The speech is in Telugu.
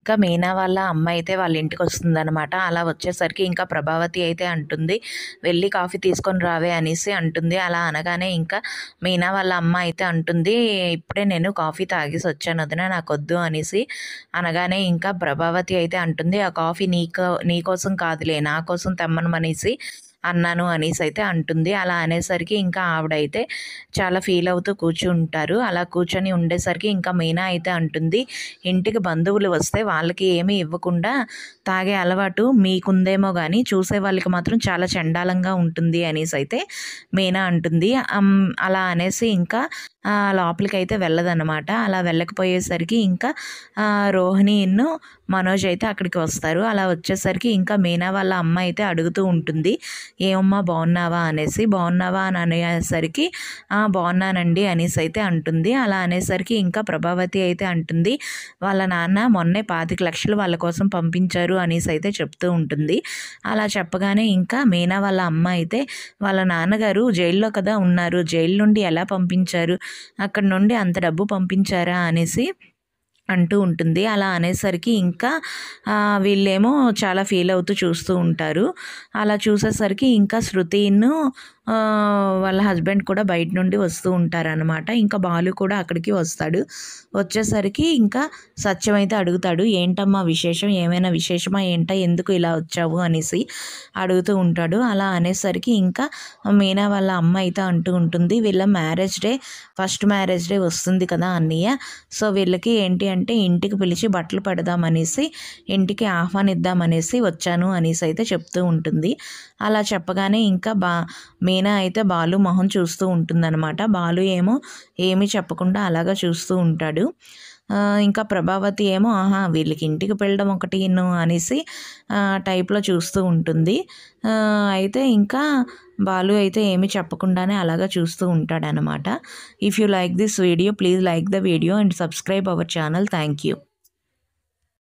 ఇంకా మీనా వాళ్ళ అమ్మ అయితే వాళ్ళ ఇంటికి వస్తుందనమాట. అలా వచ్చేసరికి ఇంకా ప్రభావతి అయితే అంటుంది, వెళ్ళి కాఫీ తీసుకొని రావే అనేసి అంటుంది. అలా అనగానే ఇంకా మీనా వాళ్ళ అమ్మ అయితే అంటుంది, ఇప్పుడే నేను కాఫీ తాగేసి వచ్చాను వదిన, నాకొద్దు అనేసి అనగానే ఇంకా ప్రభావతి అయితే అంటుంది, ఆ కాఫీ నీకోసం కాదులే, నా కోసం తెమ్మనమనేసి అన్నాను అనేసి అయితే అంటుంది. అలా అనేసరికి ఇంకా ఆవిడైతే చాలా ఫీల్ అవుతూ కూర్చుంటారు. అలా కూర్చొని ఉండేసరికి ఇంకా మీనా అయితే అంటుంది, ఇంటికి బంధువులు వస్తే వాళ్ళకి ఏమీ ఇవ్వకుండా తాగే అలవాటు మీకుందేమో కానీ చూసే వాళ్ళకి మాత్రం చాలా చండాలంగా ఉంటుంది అనేసి అయితే మీనా అంటుంది. అలా అనేసి ఇంకా లోపలికైతే వెళ్ళదన్నమాట. అలా వెళ్ళకపోయేసరికి ఇంకా రోహిణిను మనోజ్ అయితే అక్కడికి వస్తారు. అలా వచ్చేసరికి ఇంకా మీనా వాళ్ళ అమ్మ అయితే అడుగుతూ ఉంటుంది, ఏమమ్మా బాగున్నావా అనేసి. బాగున్నావా అని అనేసరికి బాగున్నానండి అనేసి అయితే అంటుంది. అలా అనేసరికి ఇంకా ప్రభావతి అయితే అంటుంది, వాళ్ళ నాన్న మొన్నే 25 లక్షలు వాళ్ళ కోసం పంపించారు అనేసి అయితే చెప్తూ ఉంటుంది. అలా చెప్పగానే ఇంకా మీనా వాళ్ళ అమ్మ అయితే, వాళ్ళ నాన్నగారు జైల్లో కదా ఉన్నారు, జైలు నుండి ఎలా పంపించారు, అక్కడ నుండి అంత డబ్బు పంపించారా అనేసి అంటూ ఉంటుంది. అలా అనేసరికి ఇంకా వీళ్ళేమో చాలా ఫీల్ అవుతూ చూస్తూ ఉంటారు. అలా చూసేసరికి ఇంకా శృతిను వాళ్ళ హస్బెండ్ కూడా బయట నుండి వస్తూ ఉంటారనమాట. ఇంకా బాలు కూడా అక్కడికి వస్తాడు. వచ్చేసరికి ఇంకా సత్యం అయితే అడుగుతాడు, ఏంటమ్మా విశేషం, ఏమైనా విశేషమా ఏంటా, ఎందుకు ఇలా వచ్చావు అనేసి అడుగుతూ ఉంటాడు. అలా అనేసరికి ఇంకా మీనా వాళ్ళ అమ్మ అయితే అంటూ ఉంటుంది, వీళ్ళ marriage day, first marriage day వస్తుంది కదా అన్నయ్య, సో వీళ్ళకి ఏంటి అంటే ఇంటికి పిలిచి బట్టలు పెడదామనేసి, ఇంటికి ఆహ్వానిద్దామనేసి వచ్చాను అనేసి అయితే చెప్తూ ఉంటుంది. అలా చెప్పగానే ఇంకా మీనా అయితే బాలు మొహం చూస్తూ ఉంటుందన్నమాట. బాలు ఏమో ఏమీ చెప్పకుండా అలాగా చూస్తూ ఉంటాడు. ఇంకా ప్రభావతి ఏమో వీళ్ళకి ఇంటికి వెళ్ళడం ఒకటిను అనేసి టైప్లో చూస్తూ ఉంటుంది. అయితే ఇంకా బాలు అయితే ఏమీ చెప్పకుండానే అలాగా చూస్తూ ఉంటాడనమాట. If you like this video, please like the video and subscribe our channel. Thank you.